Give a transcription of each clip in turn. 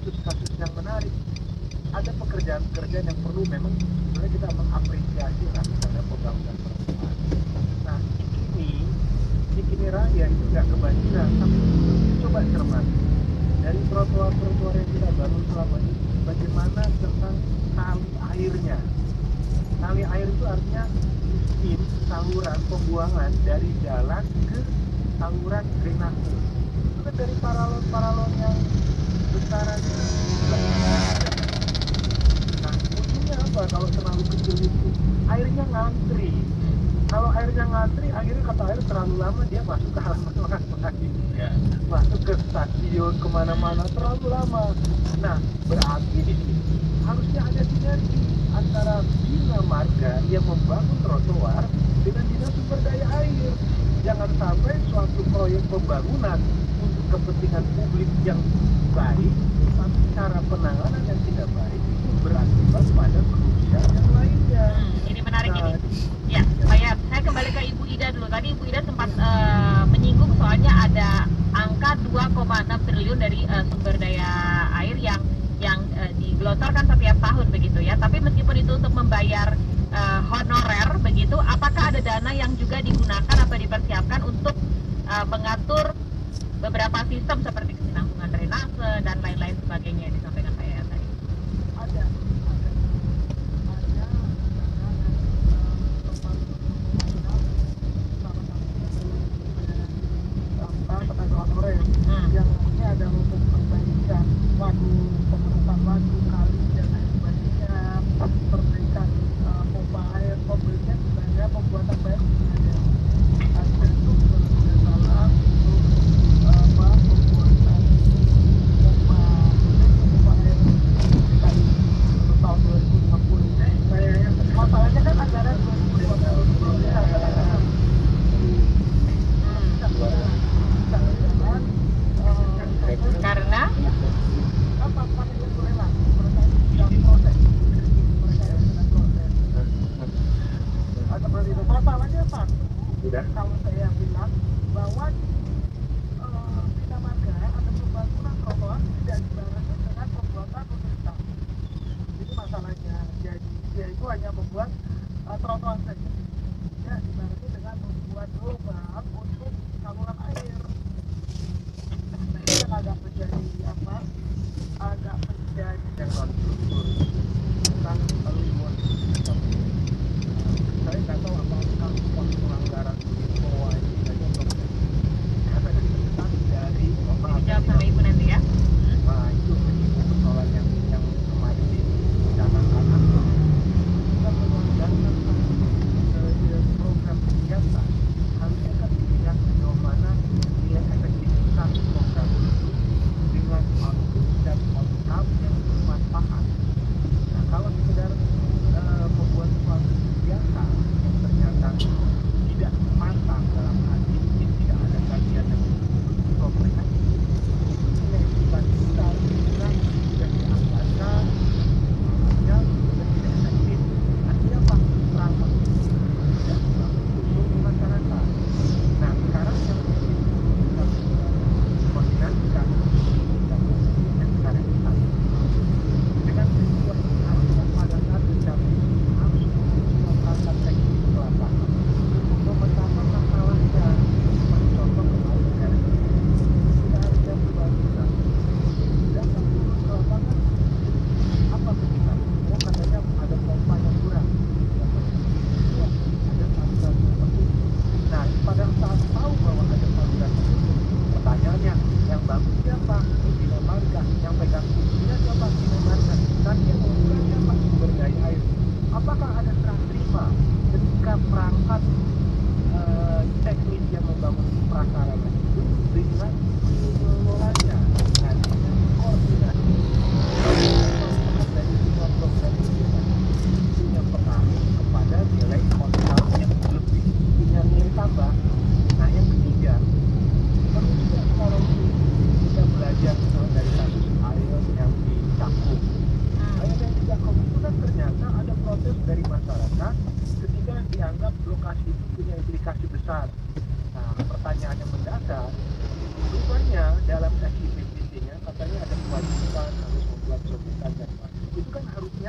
kasus-kasus yang menarik. Ada pekerjaan-pekerjaan yang perlu memang sebenarnya kita mengapresiasi lah, misalnya pembangunan trotoar. Nah, Cikini Raya itu nggak kebanjiran, tapi coba cermati dari trotoar-trotoar yang kita bangun selama ini, bagaimana tentang tali airnya. Tali air itu artinya sistem saluran pembuangan dari jalan ke saluran drainase. Itu kan dari paralon-paralon yang besaran. Nah, ujungnya apa kalau terlalu kecil itu? Airnya ngantri. Kalau airnya ngantri, akhirnya kata air terlalu lama, dia masuk ke halaman orang lain. Ya. Masuk ke stasiun, kemana-mana, terlalu lama. Nah, berarti di sini harusnya ada sinergi antara Bina Marga yang membangun trotoar dengan Dinas Sumber Daya Air. Jangan sampai suatu proyek pembangunan untuk kepentingan publik yang baik, tapi cara penanganan yang tidak baik itu berakibat pada kerugian yang lainnya. Ini menarik Nah, ini. Ya, saya kembali ke Ibu Ida dulu. Tadi Ibu Ida sempat menyinggung soalnya ada angka 2,6 triliun dari sumber daya air yang digelontorkan setiap tahun begitu ya. Tapi meskipun itu untuk membayar honorer begitu, apakah ada dana yang juga digunakan atau dipersiapkan untuk mengatur beberapa sistem seperti kesinambungan drainase dan lain-lain sebagainya yang disampaikan Pak Yaya tadi? ada yang ini ada untuk perbaikan waduk, pemenuhan waduk, kali dan lain sebagainya, perbaikan pompa air, pembelian sebenarnya pembuatan baik sebenarnya ada untuk salah untuk pembuatan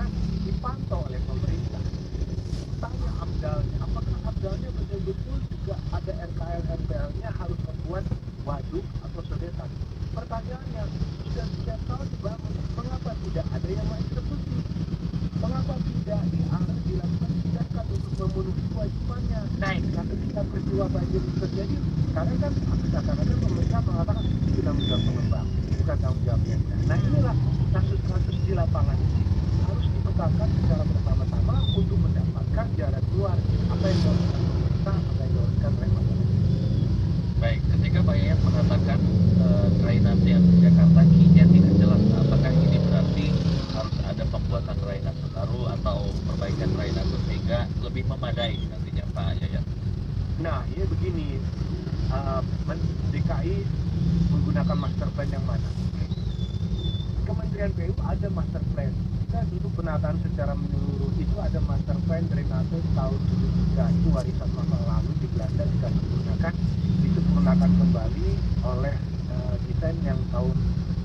maka dipantau oleh pemerintah. Tanya AMDALnya, apakah AMDALnya betul-betul juga ada RKL RPL-nya harus membuat waduk atau sodetan? Pertanyaannya, sudah setiap tahun dibangun, mengapa tidak ada yang mengeksekusi? Mengapa tidak dilakukan tindakan untuk memenuhi kewajibannya? Baik. Nah, ketika peristiwa banjir itu terjadi, sekarang kan seakan-akan pemerintah mengatakan itu tanggung jawab pengembang, bukan tanggung jawab Pemda. Nah, inilah kasus-kasus di lapangan ini harus dipetakan secara bersama-sama untuk mendapatkan jalan keluar apa yang dilakukan pemerintah, apa yang dilakukan oleh masyarakat. Baik, ketika Pak Yayat mengatakan drainase yang di Jakarta kini tidak jelas, apakah ini berarti harus ada pembuatan drainase baru atau perbaikan drainase sehingga lebih memadai nantinya Pak Yayat? Nah, ini begini, DKI menggunakan master plan yang mana? Kementerian PU ada master plan. Kita dulu penataan secara menyeluruh itu ada master plan drainase tahun 73, itu warisan masa lalu di Belanda digunakan, disempurnakan kembali oleh desain yang tahun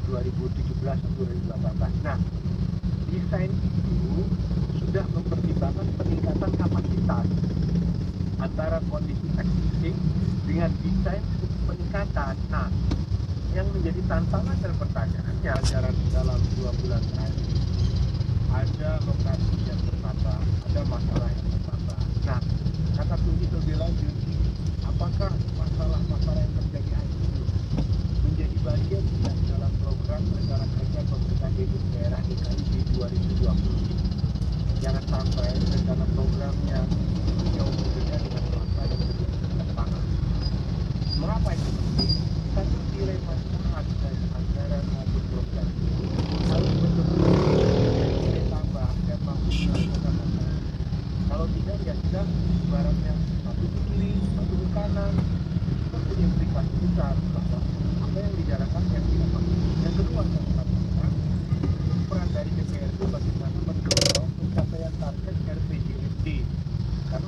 2017 atau 2018. Nah, desain itu sudah mempertimbangkan peningkatan kapasitas antara kondisi existing dengan desain peningkatan. Nah, yang menjadi tantangan dan pertanyaannya dalam 2 bulan terakhir ada lokasi yang bertambah, ada masalah yang bertambah. Nah, kata kunci lebih lanjut, apakah masalah-masalah yang terjadi hari ini menjadi bagian tidak dalam program rencana kerja pemerintah daerah DKI di 2020? Jangan sampai rencana programnya jauh berbeda dengan fakta dan kebutuhan pangan. Mengapa itu penting? Satu nilai manfaat dari anggaran maupun program ini harus betul-betul nilai tambah dan mampu dirasakan masyarakat. Kalau tidak, ya sudah ibaratnya satu ke kiri, satu ke kanan, itu punya implikasi besar bahwa apa yang dijalankan yang tidak mampu. Yang kedua, saya katakan peran dari DPR itu bagaimana mendorong pencapaian target RPJMD. Karena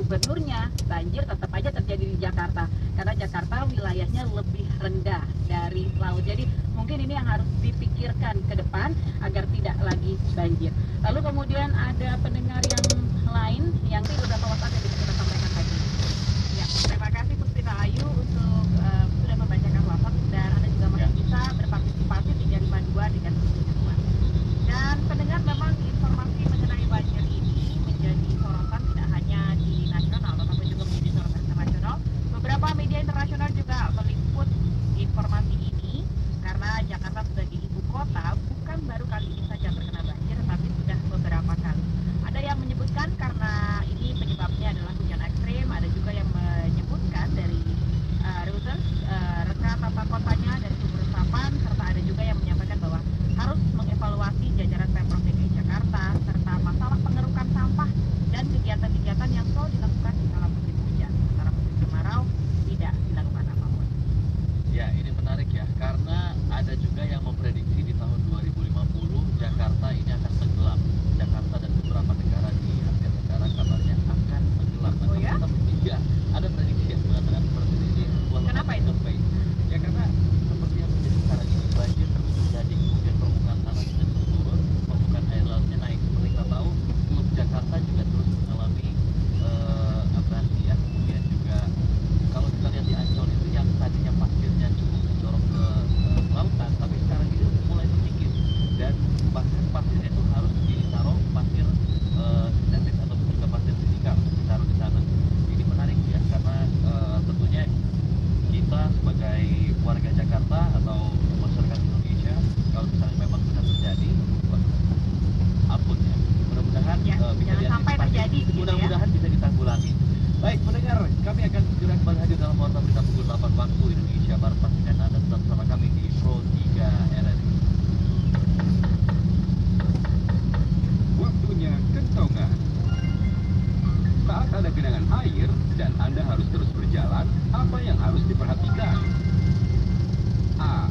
gubernurnya, banjir tetap aja terjadi di Jakarta karena Jakarta wilayahnya lebih rendah dari laut. Jadi mungkin ini yang harus dipikirkan ke depan agar tidak lagi banjir. Lalu kemudian ada pendengar yang lain yang beberapa WhatsApp yang bisa kita sampaikan tadi. Ya, terima kasih Pustina Ayu untuk sudah membacakan WhatsApp dan Anda juga masih bisa berpartisipasi 352 dengan 72. Dan pendengar, memang informasi mengenai banjir ini menjadi sorotan tidak hanya di nasional tetapi juga menjadi sorotan internasional. Beberapa media internasional juga meliput informasi ini karena Jakarta sebagai ibu kota bukan baru kali ini saja terkena banjir, tetapi sudah beberapa kali. Ada yang menyebutkan karena ini penyebabnya adalah hujan ekstrim, ada juga yang menyebutkan dari Reuters, reka tata kotanya dari sumber resapan, serta ada juga yang menyampaikan bahwa harus mengevaluasi jajaran Pemprov DKI Jakarta serta masalah pengerukan sampah dan kegiatan-kegiatan yang selalu dilakukan di kala musim hujan, sementara musim kemarau tidak dilakukan apapun. Ya, ini menarik ya, karena ada juga yang memprediksi di tahun 2050 Jakarta ini akan tenggelam. Jakarta dan beberapa negara di Asia Tenggara kabarnya akan tenggelam. Oh ya? Iya, ada prediksi yang mengatakan seperti ini. Kenapa itu? Ya karena seperti yang terjadi sekarang ini, banjir terus terjadi, kemudian permukaan tanah sudah terus turun, permukaan air lautnya naik. Seperti kita tahu, Teluk Jakarta juga terus mengalami abrasi ya. Kemudian juga kalau kita lihat di Ancol itu yang tadinya pasirnya cukup mencorong ke lautan, tapi sekarang ini mulai sedikit dan bahkan pasirnya itu harus ditaruh pasir sintetis ataupun juga pasir fisikal ditaruh di sana. Ini menarik ya karena tentunya kita sebagai warga Jakarta atau masyarakat Indonesia kalau misalnya memang sudah terjadi, ampun ya. Mudah-mudahan Ya, bisa jangan sampai diantisipasi. terjadi gitu ya. Mudah-mudahan bisa ditanggulangi. Baik, pendengar, kami akan segera kembali hadir dalam Warta Berita pukul 8 waktu Indonesia Barat. Pastikan Anda tetap bersama kami di Pro 3 RRI. Waktunya kentongan. Saat ada genangan air dan Anda harus terus berjalan, apa yang harus diperhatikan? A.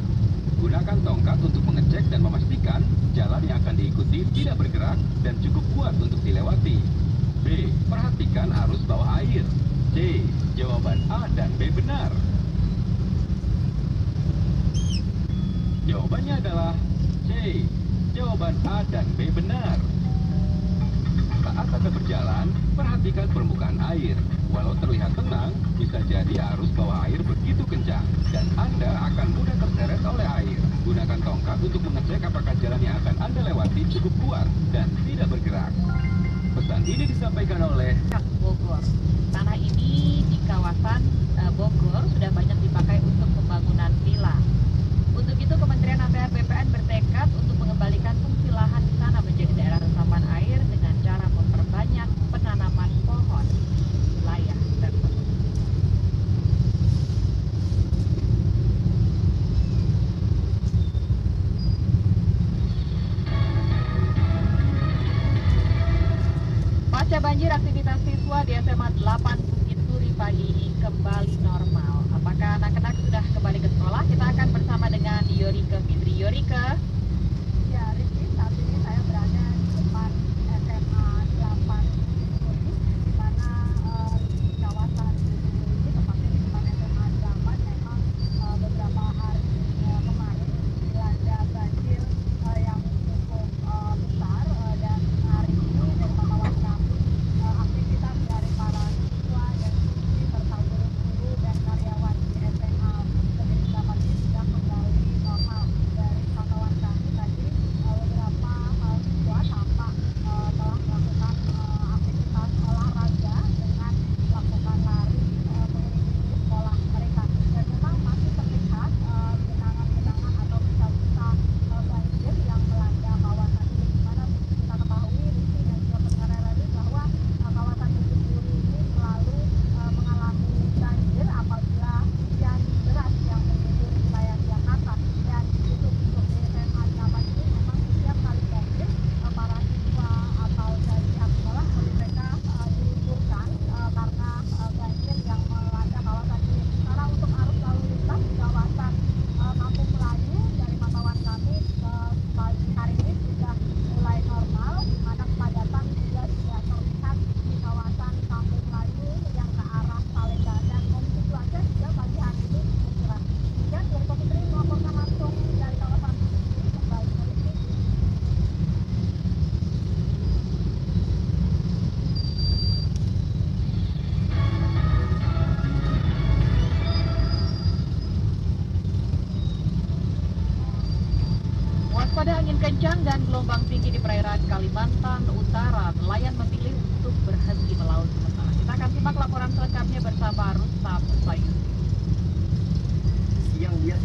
Gunakan tongkat untuk mengecek dan memastikan jalan yang akan diikuti tidak bergerak dan cukup kuat untuk dilewati. B. Perhatikan arus bawah air. C. Jawaban A dan B benar. Jawabannya adalah C. Jawaban A dan B benar. Saat Anda berjalan, perhatikan permukaan air. Walau terlihat tenang, bisa jadi arus bawah air begitu kencang dan Anda akan mudah terseret oleh air. Gunakan tongkat untuk mengecek apakah jalan yang akan Anda lewati cukup kuat dan tidak bergerak. Pesan ini disampaikan oleh Bogor. Tanah ini di kawasan Bogor sudah banyak dipakai untuk pembangunan villa. Untuk itu Kementerian ATR BPN bertekad untuk mengembalikan fungsi lahan di sana menjadi daerah resapan air dengan cara memperbanyak penanaman pohon di wilayah tersebut. Pasca banjir, aktivitas siswa di SMA 8 Bukit Duri pagi ini kembali normal. Apakah anak-anak sudah kembali ke sekolah? Kita akan bersama dengan Yorike Fitri. Yorike. Ya, Rizky, saat ini saya berada di depan SMA 8 Bukit Duri, di mana di kawasan Bukit Duri ini, tepatnya di depan SMA 8, memang beberapa hari kemarin dilanda banjir yang cukup besar dan hari ini dari pantauan kami aktivitas dari para siswa dan siswi serta guru-guru dan karyawan di SMA Negeri 8 ini sudah kembali normal. Dari pantauan kami kencang dan gelombang tinggi di perairan Kalimantan Utara, nelayan memilih untuk berhenti melaut sementara. Kita akan simak laporan selengkapnya bersama Rustam Bayuti.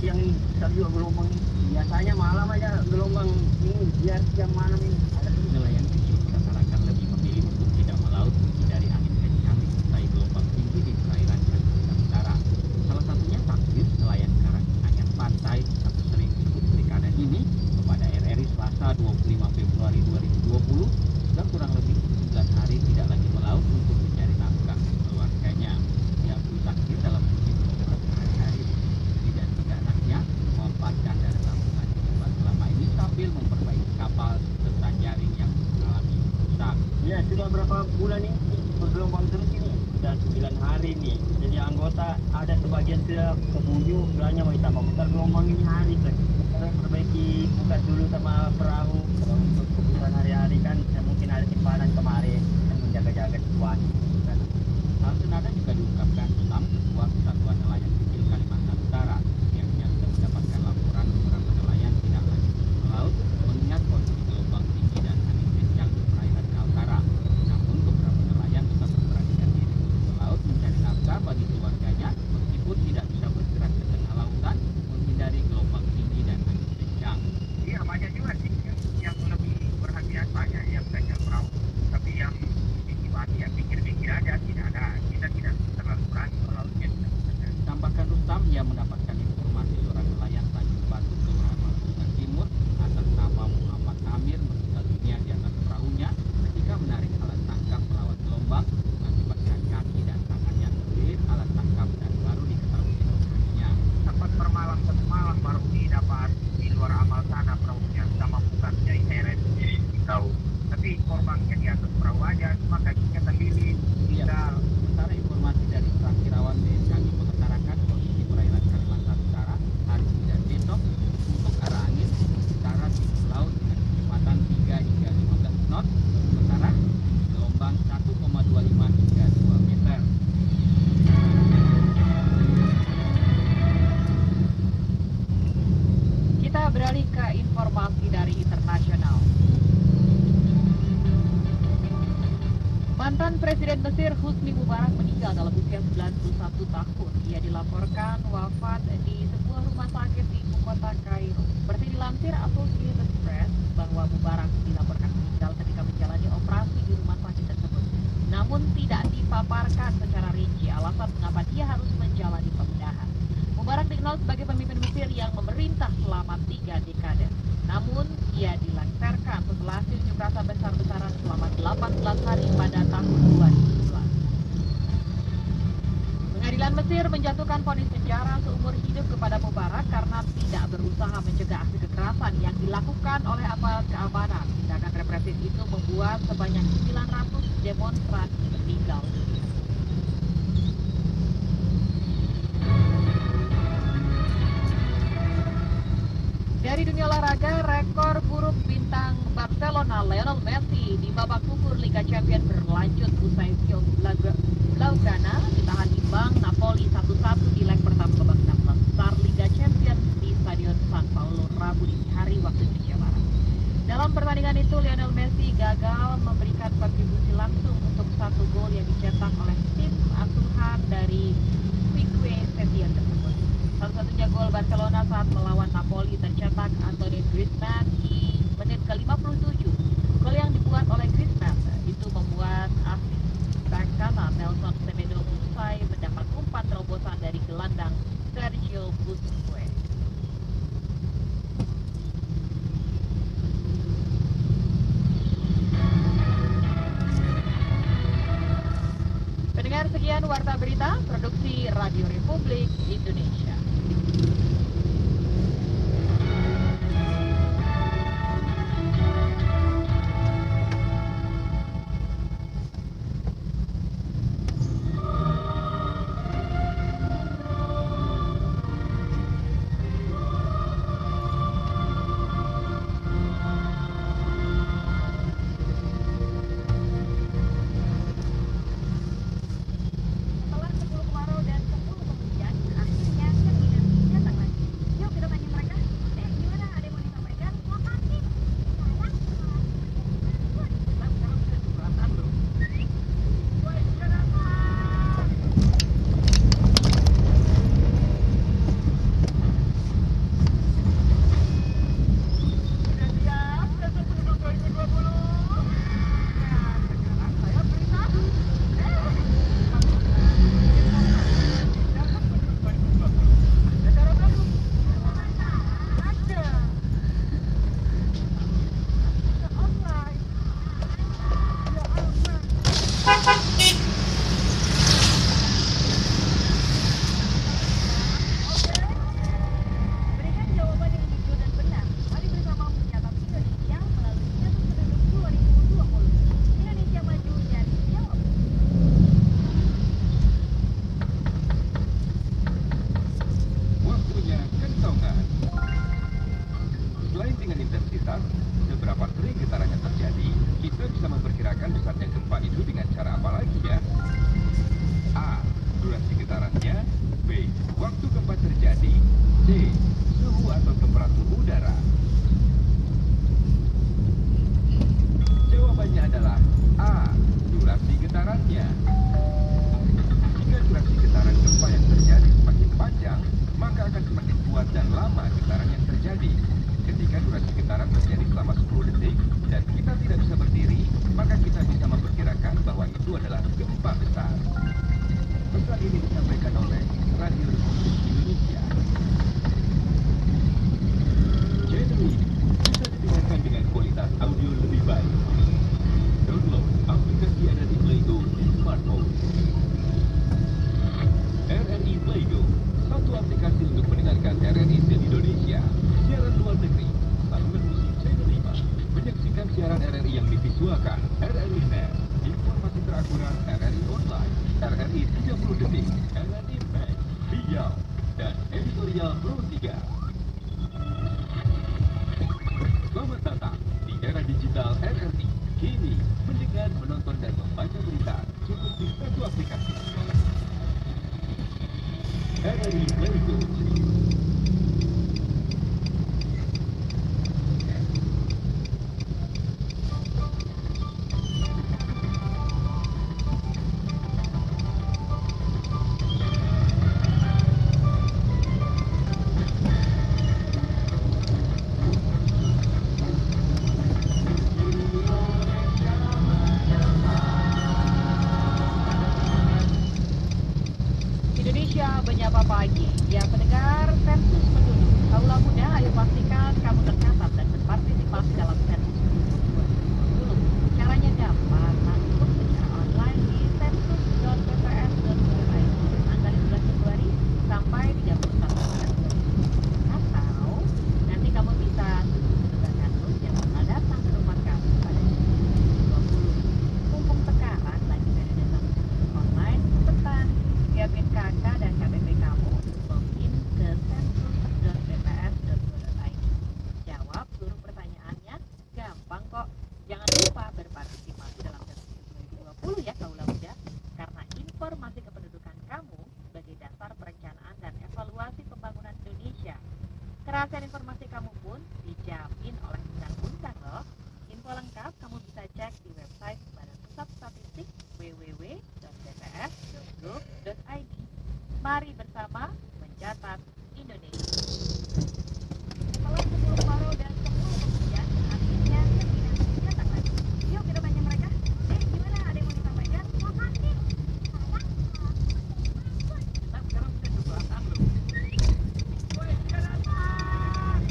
Siang ini besar juga gelombang ini. Biasanya malam aja gelombang ini, biar siang malam ini ada Nelayan kecil rata-rata lebih memilih untuk tidak melaut menghindari angin kencang disertai gelombang tinggi di perairan Kalimantan Utara. Salah satunya Takdir, nelayan Karanganyar Pantai, satu sering ikut perikanan ini kepada RRI Selasa 25 Februari 2020 sudah kurang lebih 9 hari tidak lagi melaut untuk mencari nafkah keluarganya. Diakui Takdir dalam uji beberapa hari-hari istri dan 3 anaknya memanfaatkan dari tabungan hebat selama ini sambil memperbaiki kapal serta jaring yang mengalami rusak. Ya, sudah berapa bulan ini bergelombang terus ini? Sudah 9 hari nih. Jadi anggota ada sebagian sudah ke Buju, bilangnya mau tambah besar gelombang ini hari lagi. Kita perbaiki buka dulu sama perahu. Kalau untuk kebutuhan hari-hari kan ya mungkin ada simpanan kemarin dan menjaga-jaga situasi. Kan. Hal senada juga diungkapkan Rustam, Ketua Kesatuan Nelayan Kecil Kalimantan Utara. Pihaknya sudah mendapatkan laporan beberapa nelayan tidak lagi melaut mengingat kondisi gelombang tinggi dan angin kencang di perairan Kaltara. Namun beberapa nelayan tetap memberanikan diri untuk melaut mencari nafkah bagi keluarganya meskipun tidak bisa bergerak ke tengah lautan menghindari gelombang tinggi dan angin kencang. Iya, banyak juga sih yang lebih perhatian, banyak yang belajar perahu. Tapi yang ya pikir-pikir aja, kita tidak terlalu berani melautnya. Tambahkan Rustam, ia mendapatkan informasi seorang nelayan Tanjung Batu, Kelurahan Malungan Timur atas nama Muhammad Amir meninggal dunia di atas perahunya ketika menarik alat tangkap melawan gelombang mengakibatkan kaki dan tangannya terlilit alat tangkap dan baru diketahui lokasinya. Sempat bermalam satu malam baru didapat di luar amal sana perahunya sama bukan dari heret tahu. Tapi korbannya di atas perahu aja, cuma kakinya terlilit. Iya. Sementara informasi dari Prakirawan BMKG mengutarakan kondisi perairan Kalimantan Utara hari ini dan besok untuk arah angin utara timur laut dengan kecepatan 3 hingga 15 knot, sementara gelombang 1,25 hingga 2 meter. Kita beralih ke informasi dari internasional. Mantan Presiden Mesir Husni Mubarak meninggal dalam usia 91 tahun. Ia dilaporkan wafat di sebuah rumah sakit di ibu kota Kairo. Seperti dilansir Associated Press bahwa Mubarak dilaporkan meninggal ketika menjalani operasi di rumah sakit tersebut. Namun tidak dipaparkan secara rinci alasan mengapa dia harus menjalani pembedahan. Mubarak dikenal sebagai pemimpin Mesir yang memerintah selama 3 dekade. Namun, ia dilengsarkan setelah hasil unjuk rasa besar-besaran selama 18 hari pada tahun 2011. Pengadilan Mesir menjatuhkan vonis penjara seumur hidup kepada Mubarak karena tidak berusaha mencegah aksi kekerasan yang dilakukan oleh aparat keamanan. Tindakan represif itu membuat sebanyak 900 demonstran meninggal dunia. Dari dunia olahraga, rekor buruk bintang Barcelona Lionel Messi di babak gugur Liga Champions berlanjut usai Blaugrana ditahan imbang Napoli 1-1 di leg pertama babak 16 besar Liga Champions di Stadion San Paolo Rabu dini hari waktu Indonesia Barat. Dalam pertandingan itu, Lionel Messi gagal memberikan kontribusi langsung untuk 1 gol yang dicetak oleh tim asuhan dari Quique Setién tersebut. Satu-satunya gol Barcelona saat melawan Napoli tercetak Antoine Griezmann di menit ke-57. Gol yang dibuat oleh Griezmann itu membuat asis bek kanan Nelson Semedo usai mendapat umpan terobosan dari gelandang Sergio Busquets. Pendengar, sekian Warta Berita, produksi Radio Republik Indonesia. Setelah 10 kemarau dan 10 penghujan, akhirnya kan Indonesia tak lagi gempa besar. Pesan ini disampaikan oleh Radio Republik Indonesia. Channel ini bisa didengarkan dengan kualitas audio lebih baik. Download aplikasi RRI Playgo di smartphone. RRI Playgo, satu aplikasi untuk mendengarkan RRI se-Indonesia, siaran luar negeri, saluran musik Channel 5, menyaksikan siaran RRI yang divisualkan, RRI Net, informasi terakurat RRI Online, RRI 30 detik, RRI Max, Hijau, dan editorial Pro 3. Selamat datang di era digital RRI. Kini, mendengar, menonton, dan membaca berita cukup di satu aplikasi. RRI Playgo. Indonesia Menyapa Pagi. Ya, pendengar sensus penduduk. Kaula muda, ayo pastikan kamu tercatat dan berpartisipasi dalam sensus penduduk 2020. Caranya gampang, langsung secara online di sensus.bps.go.id tanggal 15 Februari sampai 31 Maret 2020. Atau nanti kamu bisa tutup petugas sensus yang bakal datang ke rumah kamu pada 2020. Mumpung sekarang lagi periode sensus penduduk online, cepetan siapin KK dan KTP kamu untuk login ke sensus.bps.go.id. Jawab seluruh pertanyaannya, gampang kok. Jangan lupa berpartisipasi dalam sensus 2020 ya kaula muda, karena informasi kependudukan kamu sebagai dasar perencanaan dan evaluasi pembangunan Indonesia. Kerahasiaan informasi kamu pun dijamin oleh undang-undang loh. Info lengkap kamu bisa cek di website Badan Pusat Statistik www.bps.go.id. Mari bersama mencatat Indonesia. Setelah 10 Maret dan 10 kemudian, akhirnya terminasi datang lagi. Yuk kita tanya mereka. Gimana? Ada yang mau disampaikan? Makasih. Kita sekarang sudah kebelakang loh. Woi, sudah datang.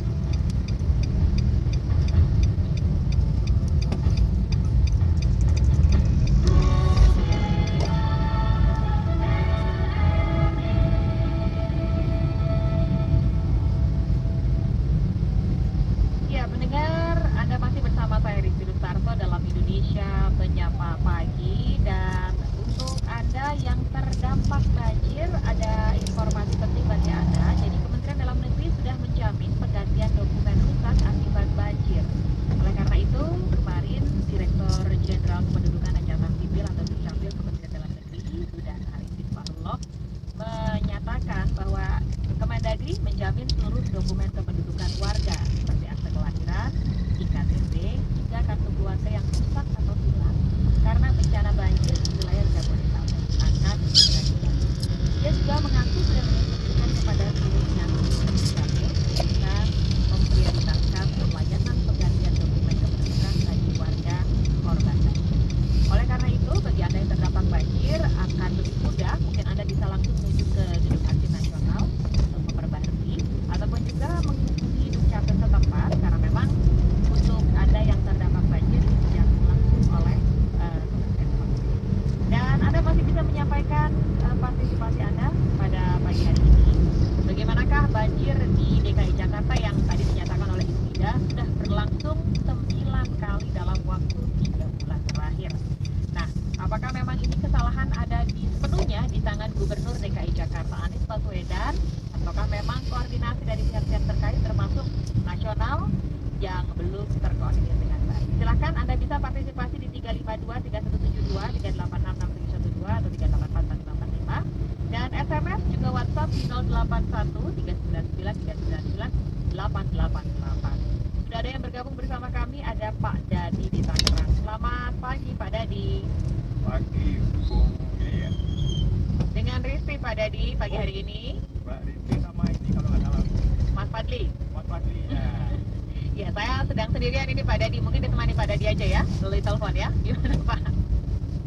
Ya, pendengar, Anda masih bersama saya Rizky Rustarto dalam Indonesia Menyapa Pagi. Dan untuk Anda yang terdampak banjir, ada informasi penting bagi Anda. Jadi Kementerian Dalam Negeri sudah menjamin penggantian dokumen rusak akibat banjir. Oleh karena itu, kemarin Direktur Jenderal Kependudukan dan Catatan Sipil atau Dukcapil Kementerian Dalam Negeri, Dudan Arifin Fahruloh, menyatakan bahwa Kemendagri menjamin seluruh dokumen kependudukan warga seperti akte kelahiran, IKTP, hingga kartu keluarga yang rusak atau hilang karena bencana banjir di wilayah Jabodetabek akan segera diganti. Dia juga mengaku sudah menginstruksikan kepada seluruh instansi Dukcapil dengan memprioritaskan pelayanan penggantian dokumen kependudukan bagi warga korban banjir. Oleh karena itu, bagi Anda yang terdampak banjir akan lebih mudah, mungkin Anda bisa langsung menuju ke Gedung Arsip Nasional untuk memperbarui ataupun juga menghubungi Dukcapil setempat, karena memang untuk Anda yang terdampak banjir ini dijamin langsung oleh Kementerian Dalam Negeri. Dan Anda masih bisa menyampaikan partisipasi Anda pada pagi hari ini. Bagaimanakah banjir di DKI Jakarta yang tadi dinyatakan oleh Ibu Ida sudah berlangsung 9 kali dalam waktu 3 bulan terakhir. Nah, apakah memang ini kesalahan ada sepenuhnya di tangan Gubernur DKI Jakarta Anies Baswedan, ataukah memang koordinasi dari pihak-pihak terkait termasuk nasional yang belum terkoordinir dengan baik? Silahkan Anda bisa partisipasi di 352 3172 3866712 atau 3844545, dan SMS juga WhatsApp di 081 399 399 888. Sudah ada yang bergabung bersama kami, ada Pak Dadi di Tangerang. Selamat pagi Pak Dadi. Pagi, Bung Jaya. Dengan Rizky Pak Dadi pagi hari ini. Mbak Rizky sama ini kalau nggak salah. Mas Fadli. Mas Fadli ya. Ya, saya sedang sendirian ini Pak Dadi. Mungkin ditemani Pak Dadi aja ya, melalui telepon ya. Gimana Pak?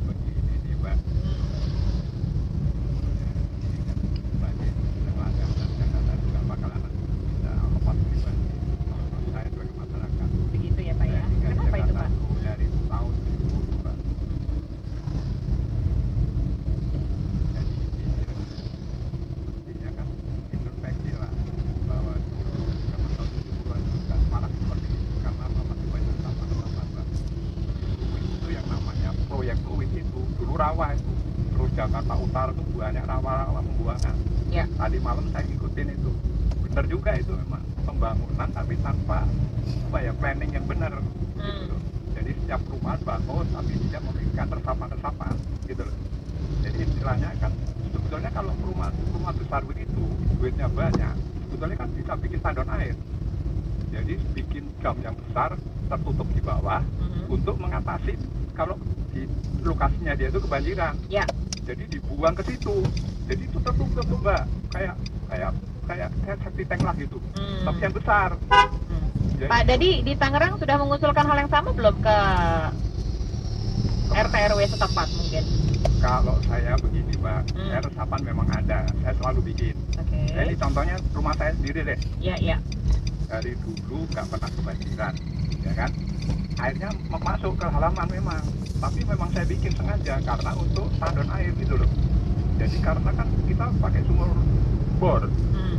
Begini nih Mbak. rawa itu. Terus Jakarta Utara tuh banyak rawa-rawa pembuangan. Ya. Tadi malam saya ngikutin itu. Bener juga itu memang pembangunan tapi tanpa planning yang benar. Gitu loh. Jadi setiap perumahan bagus tapi tidak memberikan resapan-resapan gitu loh. Jadi istilahnya kan sebetulnya kalau rumah besar begitu duitnya banyak, sebetulnya kan bisa bikin tandon air. Jadi bikin dam yang besar tertutup di bawah untuk mengatasi kalau di lokasinya dia itu kebanjiran. Ya. Jadi dibuang ke situ. Jadi itu tertutup tuh Mbak, kayak safety tank lah gitu. Tapi yang besar. Jadi, Pak Dadi di Tangerang sudah mengusulkan hal yang sama belum ke RT RW setempat mungkin? kalau saya begini Mbak, saya resapan memang ada, saya selalu bikin. Oke. Nah, ini contohnya rumah saya sendiri deh. Iya. Dari dulu nggak pernah kebanjiran, ya kan? Airnya masuk ke halaman memang, tapi memang saya bikin sengaja karena untuk tandon air gitu loh. Jadi karena kan kita pakai sumur bor,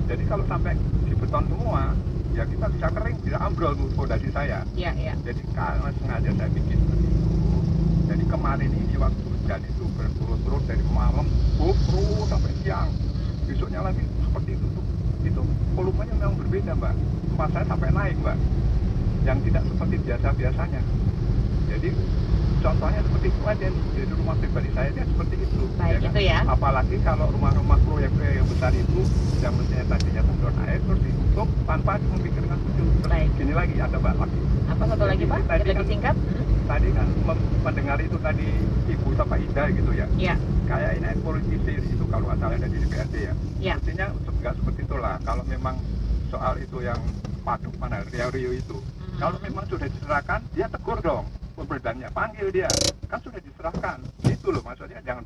jadi kalau sampai di beton semua, ya kita bisa kering, bisa ambrol tuh fondasi saya. Iya. Jadi karena sengaja saya bikin begitu. Jadi kemarin ini waktu hujan itu berturut-turut dari malam, terus sampai siang. Besoknya lagi seperti itu tuh. Itu volumenya memang berbeda Mbak. Tempat saya sampai naik Mbak. Yang tidak seperti biasa-biasanya. Jadi contohnya seperti itu aja nih. Jadi rumah pribadi saya itu seperti itu. Baik, kan? itu ya. Apalagi kalau rumah-rumah proyek yang besar itu yang mestinya tadinya tandon air terus ditutup tanpa memikirkan itu. Terus Baik. gini lagi ada Mbak lagi. Apa satu lagi Pak? Tadi Lebih kan- singkat? Tadi kan mendengar itu tadi Ibu sama Ida gitu ya. Iya. Kayak ini politisi itu kalau asalnya dari DPRD ya. Iya. Mestinya nggak seperti itulah. Kalau memang soal itu yang paduk mana Rio itu. Kalau memang sudah diserahkan, dia tegur dong. Pemberdannya panggil dia. Kan sudah diserahkan. Itu loh maksudnya jangan